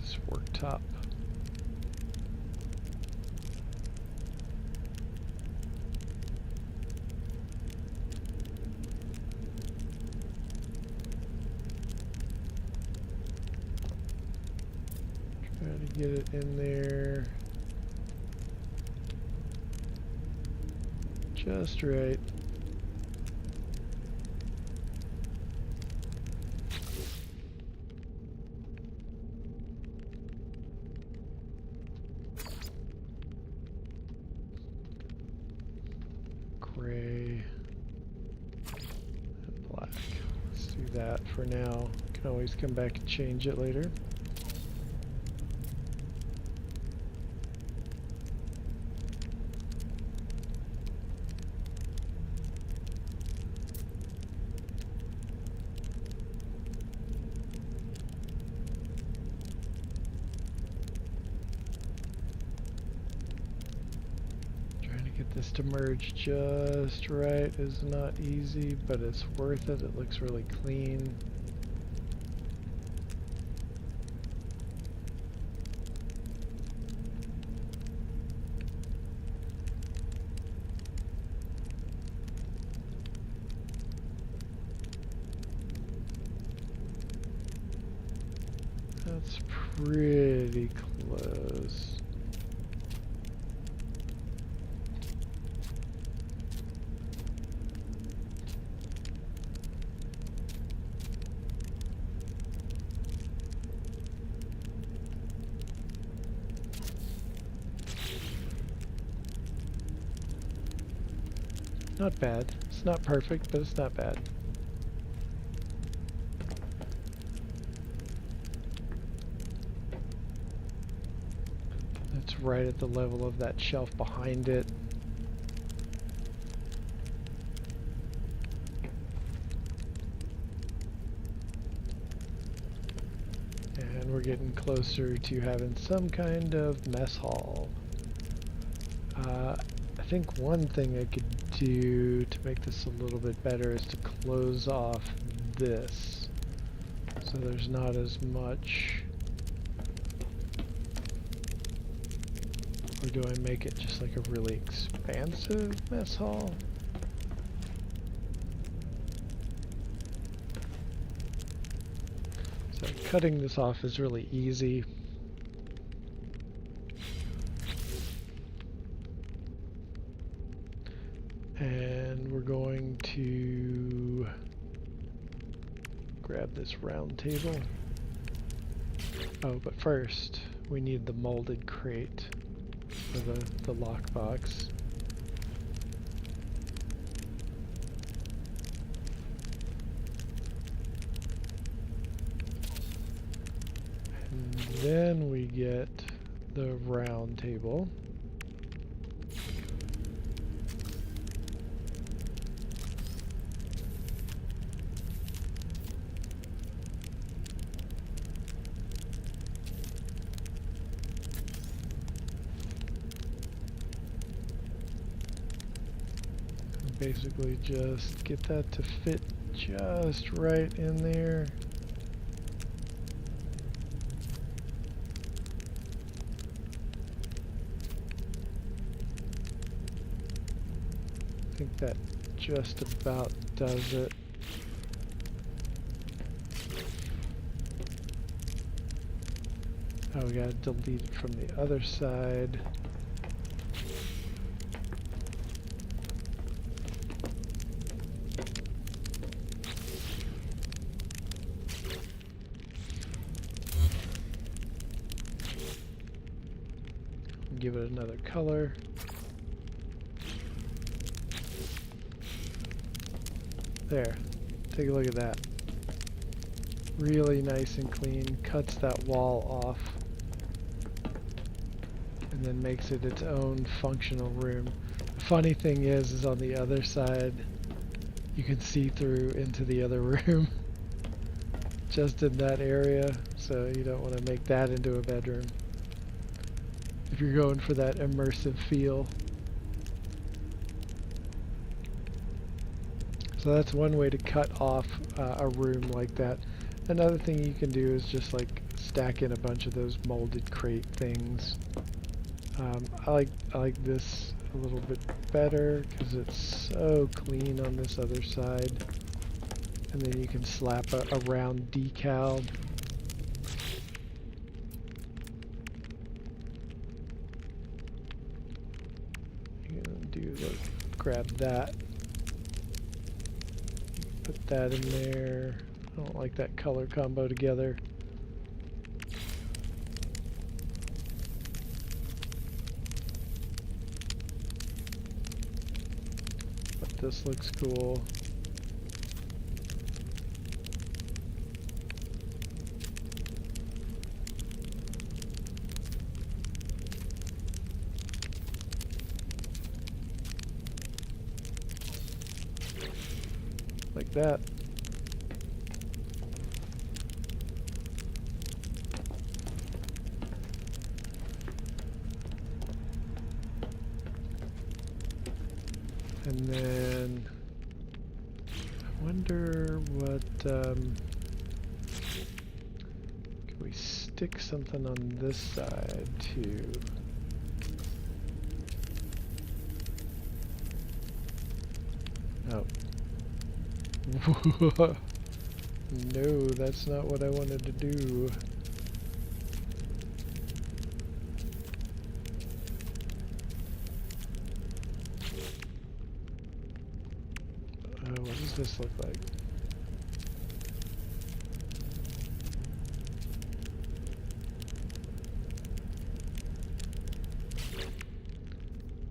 this worktop. Try to get it in there just right. Gray and black. Let's do that for now. Can always come back and change it later. This to merge just right is not easy, but it's worth it. It looks really clean. That's pretty close. Not bad. It's not perfect, but it's not bad. That's right at the level of that shelf behind it. And we're getting closer to having some kind of mess hall. I think one thing I could do to make this a little bit better is to close off this so there's not as much. Or do I make it just like a really expansive mess hall? So cutting this off is really easy. And we're going to grab this round table. Oh, but first we need the molded crate for the lockbox. And then we get the round table. basically just get that to fit just right in there. I think that just about does it. Oh, we gotta delete it from the other side. Give it another color. There, take a look at that. Really nice and clean, cuts that wall off, and then makes it its own functional room. The funny thing is on the other side, you can see through into the other room, just in that area, so you don't want to make that into a bedroom if you're going for that immersive feel. So that's one way to cut off a room like that. Another thing you can do is just like stack in a bunch of those molded crate things. I like this a little bit better because it's so clean on this other side. And then you can slap a round decal. You can do the, grab that. Put that in there. I don't like that color combo together. But this looks cool. Like that. And then I wonder what can we stick something on this side too? Oh. No, that's not what I wanted to do. What does this look like?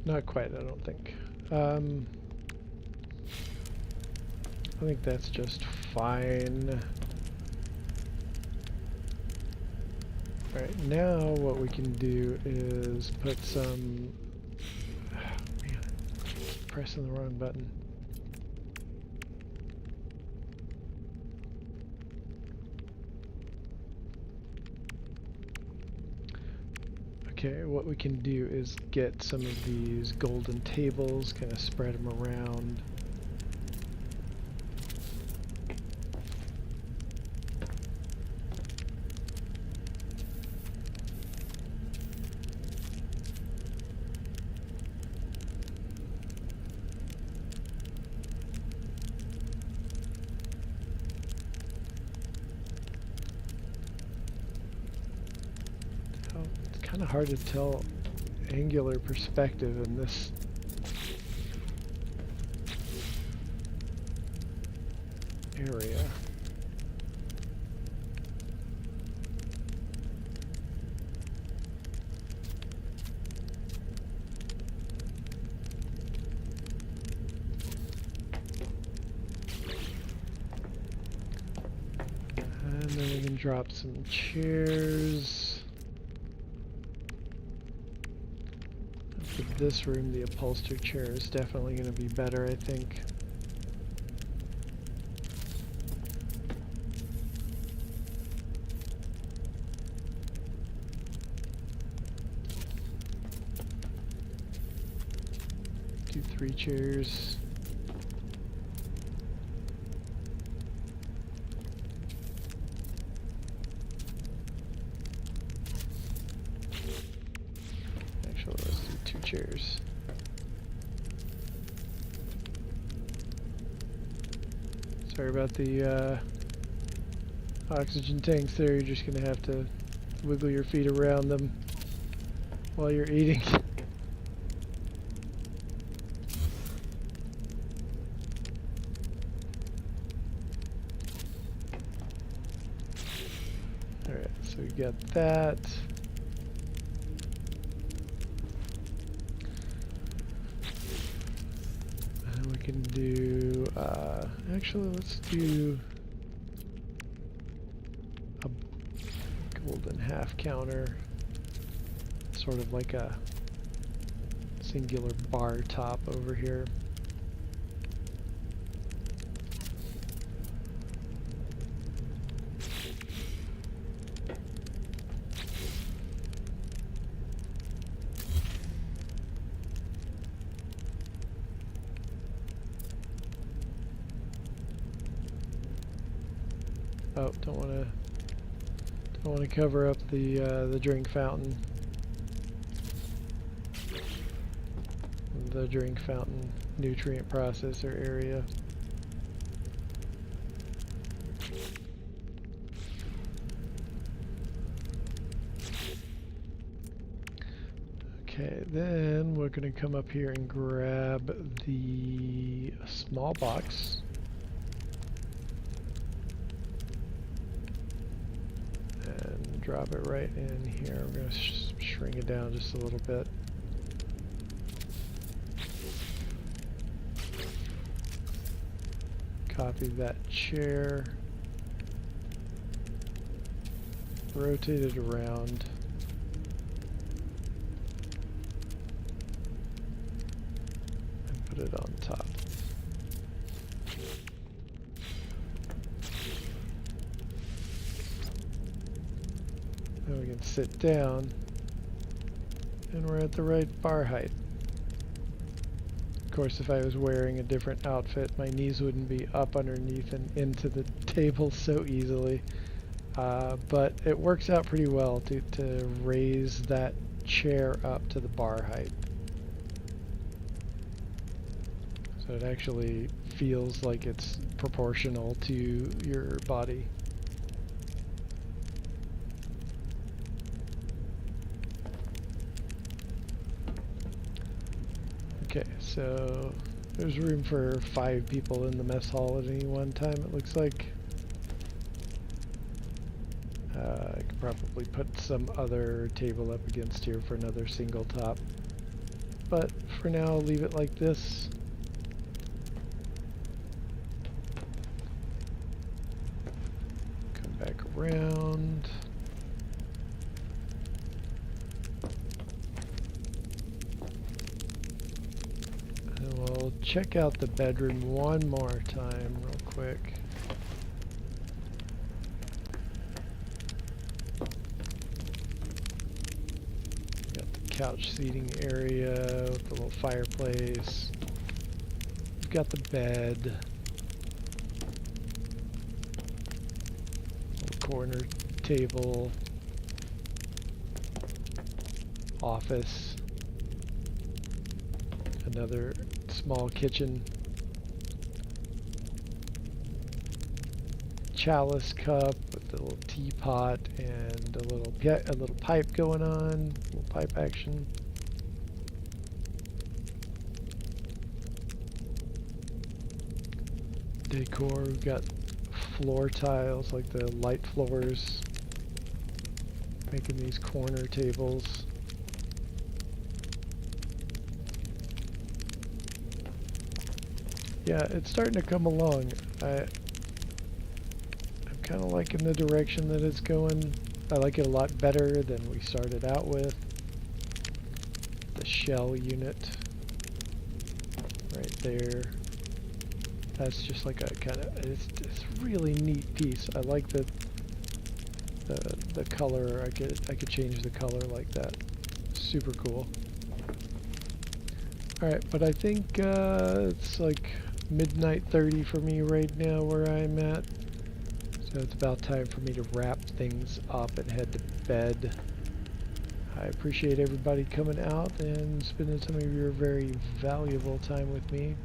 Not quite, I don't think. I think that's just fine. Alright, now what we can do is put some... Oh, man, pressing the wrong button. Okay, what we can do is get some of these golden tables, kind of spread them around. Kind of hard to tell angular perspective in this. Area. And then we can drop some chairs. For this room, the upholstered chair is definitely going to be better, I think. Do 3 chairs. Sorry about the oxygen tanks there. You're just gonna have to wiggle your feet around them while you're eating. Alright, so we got that. And we can do, actually let's do a golden half counter, sort of like a singular bar top over here. Oh, don't want to cover up the drink fountain. The drink fountain nutrient processor area. Okay, then we're going to come up here and grab the small box. And drop it right in here. We're going to shrink it down just a little bit. Copy that chair. Rotate it around. And put it on top. Then we can sit down. And we're at the right bar height. Of course, if I was wearing a different outfit, my knees wouldn't be up underneath and into the table so easily. But it works out pretty well to raise that chair up to the bar height. So it actually feels like it's proportional to your body. Okay, so there's room for 5 people in the mess hall at any one time, it looks like. I could probably put some other table up against here for another single top. But for now, I'll leave it like this. Come back around. And we'll check out the bedroom one more time real quick. Couch seating area with the little fireplace. We've got the bed. Little corner table. Office. Another small kitchen. Chalice cup with a little teapot and a little pipe going on, a little pipe action. Decor, we've got floor tiles like the light floors, making these corner tables. Yeah, it's starting to come along. Kind of liking the direction that it's going. I like it a lot better than we started out with. The shell unit right there. That's just like a kind of, it's really neat piece. I like the color. I could change the color like that. Super cool. Alright, but I think it's like midnight 30 for me right now where I'm at. So it's about time for me to wrap things up and head to bed. I appreciate everybody coming out and spending some of your very valuable time with me.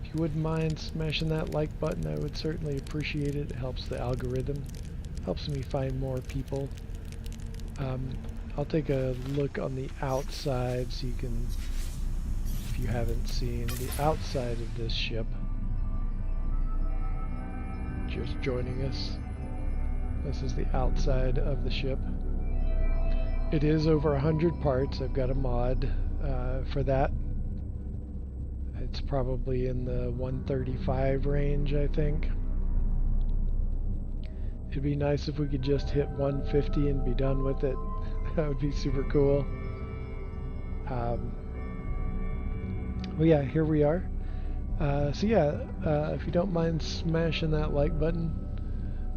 If you you wouldn't mind smashing that like button, I would certainly appreciate it. It helps the algorithm, helps me find more people. I'll take a look on the outside so you can, if you haven't seen the outside of this ship. Just joining us. This is the outside of the ship. It is over 100 parts. I've got a mod for that. It's probably in the 135 range, I think. It'd be nice if we could just hit 150 and be done with it. That would be super cool. Well, yeah, here we are. So yeah, if you don't mind smashing that like button.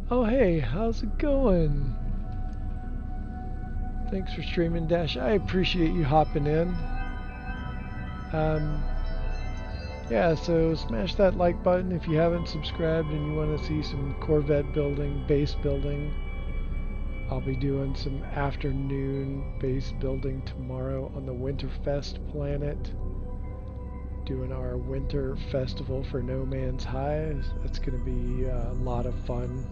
Oh hey, how's it going? Thanks for streaming, Dash. I appreciate you hopping in. Yeah, so smash that like button if you haven't subscribed and you want to see some Corvette building, base building. I'll be doing some afternoon base building tomorrow on the Winterfest planet. Doing our winter festival for No Man's High. That's going to be a lot of fun.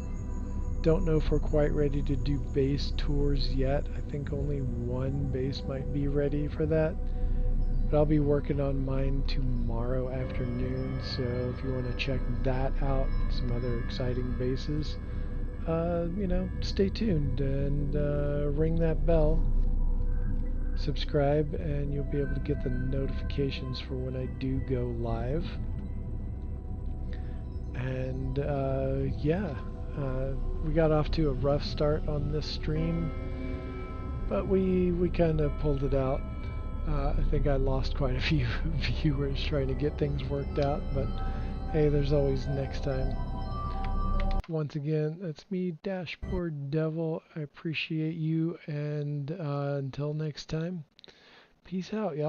Don't know if we're quite ready to do base tours yet. I think only one base might be ready for that. But I'll be working on mine tomorrow afternoon, so if you want to check that out, some other exciting bases, you know, stay tuned and ring that bell, subscribe, and you'll be able to get the notifications for when I do go live. And yeah, we got off to a rough start on this stream, but we kind of pulled it out. I think I lost quite a few viewers trying to get things worked out, but hey, there's always next time. Once again, that's me, Dashboard Devil. I appreciate you, and until next time, peace out, y'all.